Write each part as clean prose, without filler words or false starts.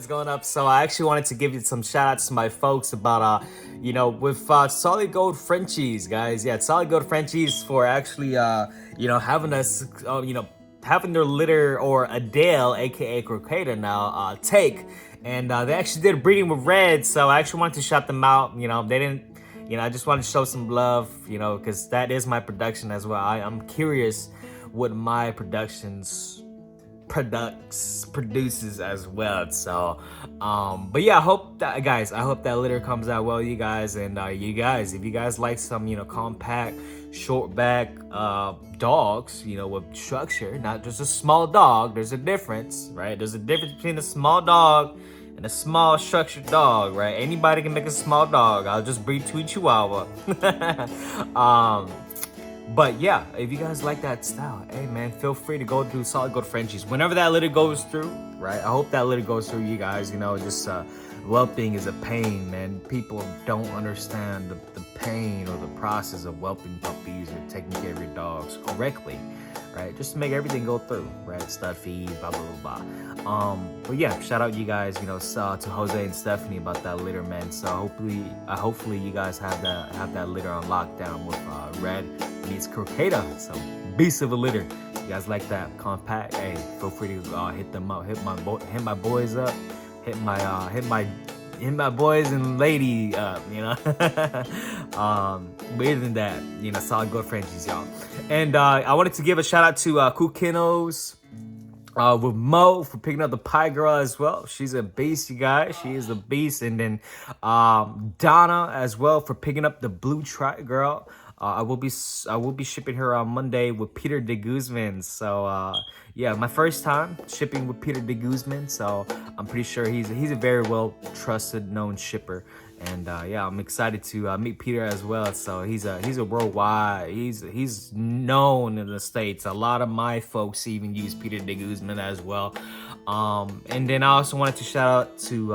what's going up? So I actually wanted to give you some shout outs to my folks about with Solid Gold Frenchies, guys. Yeah, Solid Gold Frenchies for actually having us having their litter, or Adele, aka Croqueta now, take. And they actually did breeding with Red, so I actually wanted to shout them out. They didn't, I just wanted to show some love, because that is my production as well. I'm curious what my produces as well. So but yeah, I hope that litter comes out well, you guys. And you guys, if you guys like some compact short back dogs, with structure, not just a small dog, there's a difference, right? There's a difference between a small dog and a small structured dog, right? Anybody can make a small dog. I'll just breed two Chihuahua. But yeah, if you guys like that style, hey man, feel free to go do Solid Gold Frenchies. Whenever that litter goes through, right? I hope that litter goes through, you guys. Just whelping is a pain, man. People don't understand the pain or the process of whelping puppies or taking care of your dogs correctly, right? Just to make everything go through, right? Stud feed, blah blah blah blah. But yeah, shout out you guys, to Jose and Stephanie about that litter, man. So hopefully you guys have that litter on lockdown with Red meets Croqueta. So beast of a litter. You guys like that compact? Hey, feel free to hit them up, hit my boys up, hit my boys and lady up, but other than that, Solid Gold Frenchies, y'all. And I wanted to give a shout out to Kennels with Mo for picking up the pie girl as well. She's a beast, you guys. She is a beast. And then Donna as well for picking up the blue tri girl. I will be shipping her on Monday with Peter de Guzman. So yeah, my first time shipping with Peter de Guzman. So I'm pretty sure he's a very well trusted, known shipper. And yeah, I'm excited to meet Peter as well. So he's a worldwide. He's known in the States. A lot of my folks even use Peter de Guzman as well. And then I also wanted to shout out to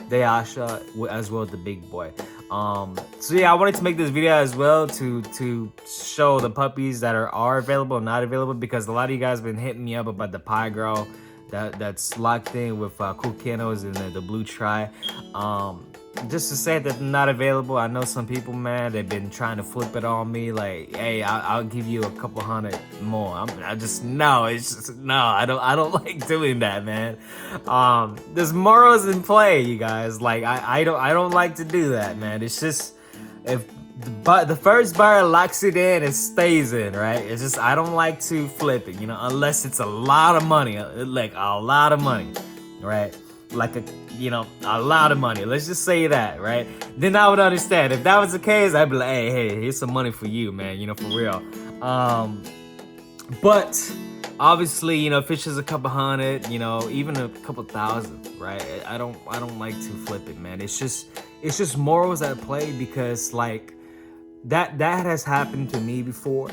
Deaishia as well, the big boy. So yeah, I wanted to make this video as well to show the puppies that are available and not available, because a lot of you guys have been hitting me up about the pie girl that's locked in with cool Kennels and the blue tri. Just to say that they're not available. I know some people, man, they've been trying to flip it on me, like, hey, I'll give you a couple hundred more. I don't like doing that, man. There's morals in play, you guys. Like, I don't like to do that, man. It's just, if the first buyer locks it in, it stays in, right? It's just, I don't like to flip it, unless it's a lot of money, like a lot of money, right? Like a lot of money. Let's just say that, right? Then I would understand. If that was the case, I'd be like, hey, here's some money for you, man, for real. But obviously, if it's just a couple hundred, even a couple thousand, right? I don't like to flip it, man. It's just morals at play, because like that has happened to me before,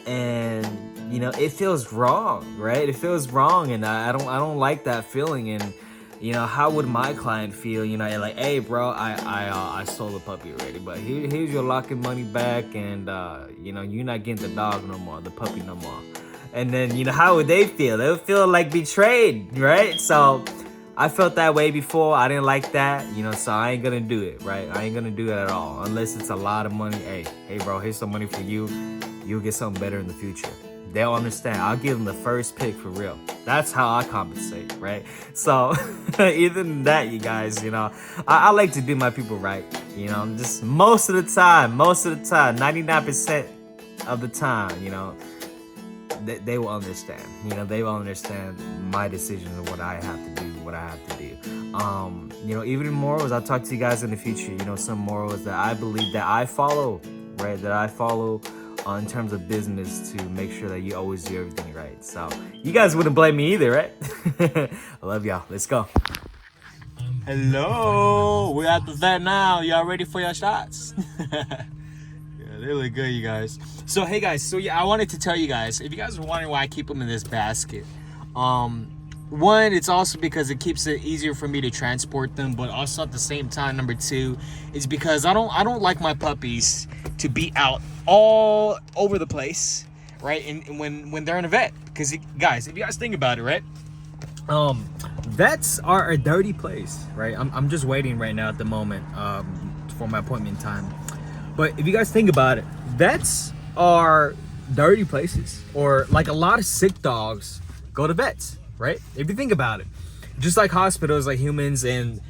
and it feels wrong, right? It feels wrong, and I don't like that feeling. And how would my client feel? Like, hey, bro, I sold the puppy already, but here's your lock-in money back, and you're not getting the dog no more, the puppy no more. And then how would they feel? They would feel like betrayed, right? So I felt that way before. I didn't like that, so I ain't gonna do it, right? I ain't gonna do it at all, unless it's a lot of money. Hey, bro, here's some money for you. You'll get something better in the future. They'll understand. I'll give them the first pick for real. That's how I compensate, right? So either than that, you guys, I like to do my people right. Just most of the time, 99% of the time, they will understand. They will understand my decisions and what I have to do, even morals, I'll talk to you guys in the future, some morals that I believe that I follow, right? That I follow in terms of business, to make sure that you always do everything right. So you guys wouldn't blame me either, right? I love y'all. Let's go. Hello, we're at the vet now. Y'all ready for your shots? Yeah, they look good, you guys. So hey guys, so yeah, I wanted to tell you guys, if you guys are wondering why I keep them in this basket, one, it's also because it keeps it easier for me to transport them, but also at the same time, number two, is because I don't like my puppies to be out all over the place, right? And when they're in a vet, because guys, if you guys think about it, right? Vets are a dirty place, right? I'm just waiting right now at the moment for my appointment time. But if you guys think about it, vets are dirty places, or like a lot of sick dogs go to vets, right? If you think about it, just like hospitals, like humans, and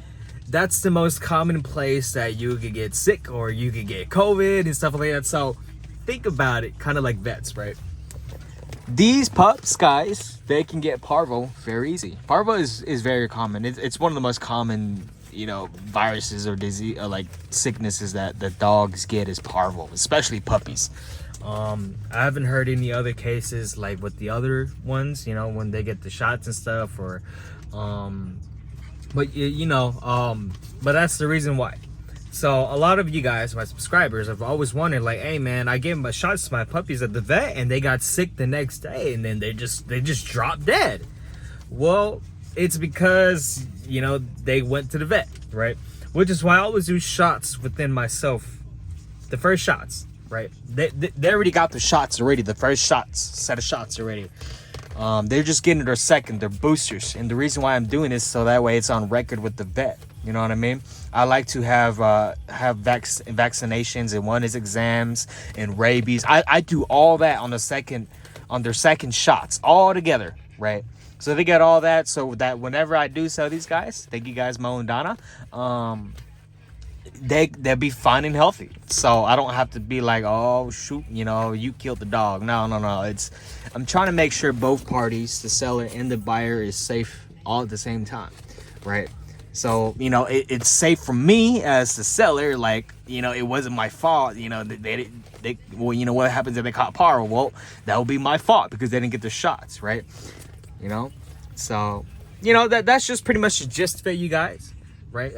that's the most common place that you could get sick or you could get COVID and stuff like that. So think about it, kind of like vets, right? These pups, guys, they can get parvo very easy. Parvo is very common. It's one of the most common, viruses or disease, or like sicknesses that the dogs get is parvo, especially puppies. I haven't heard any other cases like with the other ones, when they get the shots and stuff, or but but that's the reason why. So a lot of you guys, my subscribers, have always wondered, like, hey man, I gave them a shot to my puppies at the vet and they got sick the next day and then they just dropped dead. Well, it's because they went to the vet, right? Which is why I always do shots within myself. The first shots, right? They already got the shots already. The first set of shots already. They're just getting their second, their boosters. And the reason why I'm doing this, so that way it's on record with the vet. You know what I mean? I like to have vaccinations, and one is exams and rabies. I do all that on their second shots all together, right? So they get all that, so that whenever I do sell these guys, thank you guys, Mo and Donna, they'll be fine and healthy. So I don't have to be like, oh shoot, you killed the dog. No. I'm trying to make sure both parties, the seller and the buyer, is safe all at the same time, right? So it's safe for me as the seller. Like, it wasn't my fault. What happens if they caught Parvo? Well, that would be my fault because they didn't get the shots, right? So that's just pretty much the gist of it, you guys, right?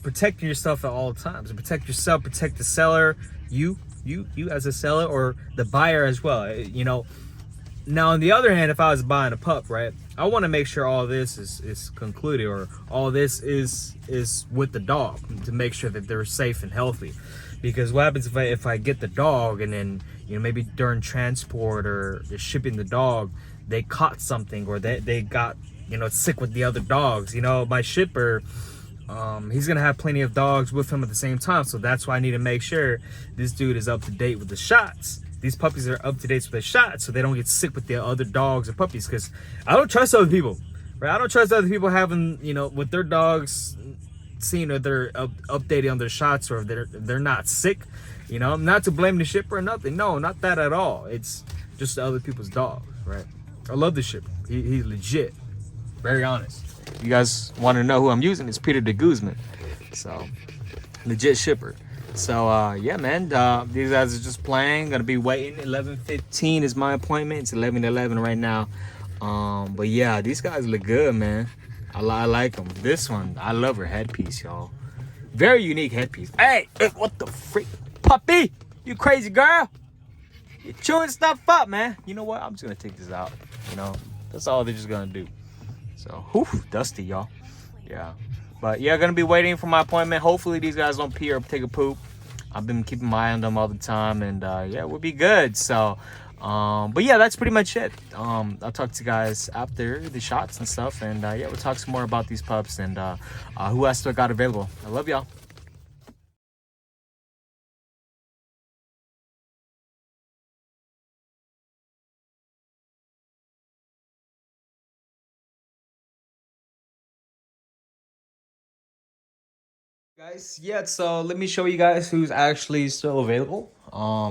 Protecting yourself at all times. Protect yourself, protect the seller, you as a seller, or the buyer as well. Now on the other hand, if I was buying a pup, right, I want to make sure all this is concluded, or all this is with the dog, to make sure that they're safe and healthy. Because what happens if I get the dog and then maybe during transport or shipping the dog, they caught something, or they got sick with the other dogs. My shipper, he's gonna have plenty of dogs with him at the same time, so that's why I need to make sure this dude is up to date with the shots. These puppies are up to date with the shots, so they don't get sick with the other dogs or puppies. Because I don't trust other people, right? I don't trust other people having with their dogs, seeing if they're updated on their shots, or if they're not sick. Not to blame the shipper or nothing. No, not that at all. It's just other people's dogs, right? I love the shipper. He's legit, very honest. You guys want to know who I'm using? It's Peter de Guzman. So, legit shipper. So, yeah, man. These guys are just playing. Gonna be waiting. 11:15 is my appointment. It's 11:11 right now. But yeah, these guys look good, man. I like them. This one, I love her headpiece, y'all. Very unique headpiece. Hey, what the freak? Puppy! You crazy girl! You're chewing stuff up, man. You know what? I'm just gonna take this out. That's all they're just gonna do. So, whew, dusty, y'all. Yeah. But yeah, gonna be waiting for my appointment. Hopefully these guys don't pee or take a poop. I've been keeping my eye on them all the time, and yeah, we'll be good. So, but yeah, that's pretty much it. I'll talk to you guys after the shots and stuff, and yeah, we'll talk some more about these pups and who else I got available. I love y'all. Guys, yeah, so let me show you guys who's actually still available.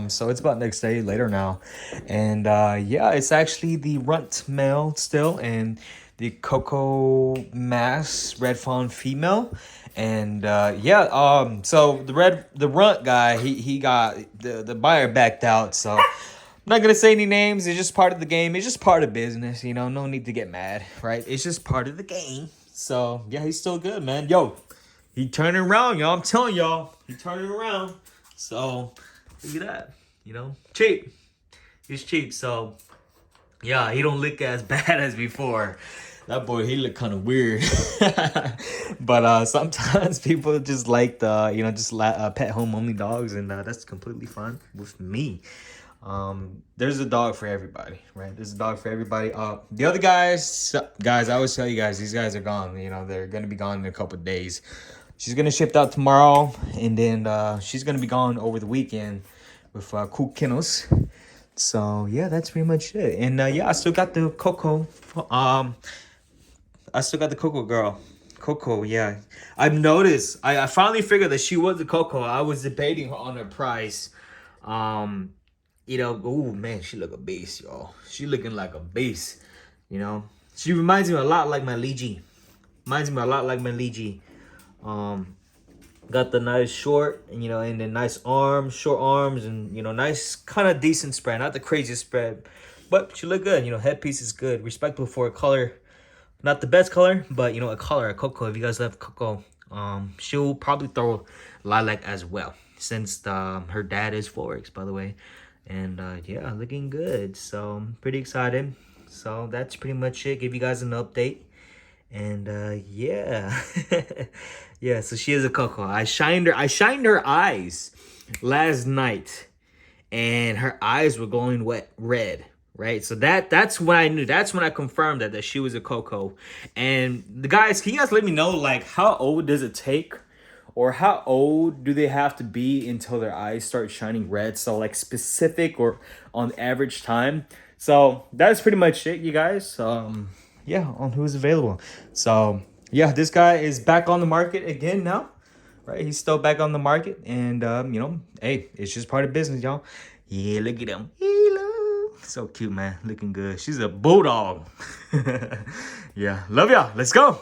So it's about next day later now, and yeah, it's actually the runt male still, and the cocoa mass red fawn female. And yeah, so the runt guy, he got the buyer backed out, so I'm not gonna say any names. It's just part of the game. It's just part of business, no need to get mad, right? It's just part of the game. So yeah, he's still good, man. Yo, he turning around, y'all. I'm telling y'all, he turning around. So look at that, cheap. He's cheap. So yeah, he don't look as bad as before. That boy, he looked kind of weird. But sometimes people just like the, pet home only dogs, and that's completely fine with me. There's a dog for everybody, right? There's a dog for everybody. The other guys, I always tell you guys, these guys are gone. You know, they're gonna be gone in a couple of days. She's gonna ship out tomorrow, and then she's gonna be gone over the weekend with cool Kennels. So yeah, that's pretty much it. And yeah, I still got the Coco. I still got the Coco girl. Coco, yeah. I've noticed. I finally figured that she was the Coco. I was debating on her price. You know, oh man, she look a beast, y'all. She looking like a beast. You know, she reminds me a lot like my Lychee. Reminds me a lot like my Lychee. Got the nice short, and you know, and the nice arms, short arms, and you know, nice kind of decent spread, not the craziest spread, but she look good. You know, headpiece is good, respectable for a color, not the best color, but you know, a color, a Coco. If you guys love Coco, she'll probably throw lilac as well, since her dad is Forex, by the way, and yeah, looking good. So I'm pretty excited. So that's pretty much it. Give you guys an update. And yeah. Yeah, so she is a Coco. I shined her eyes last night, and her eyes were glowing red, right? So that's when I knew, that's when I confirmed that she was a Coco. And the guys, can you guys let me know, like, how old does it take, or how old do they have to be until their eyes start shining red? So like specific or on average time. So that's pretty much it, you guys. Yeah, on who's available. So yeah, this guy is back on the market again now, right? He's still back on the market, and you know, hey, it's just part of business, y'all. Yeah, look at him. Hello, so cute, man, looking good. She's a bulldog. Yeah, love y'all. Let's go.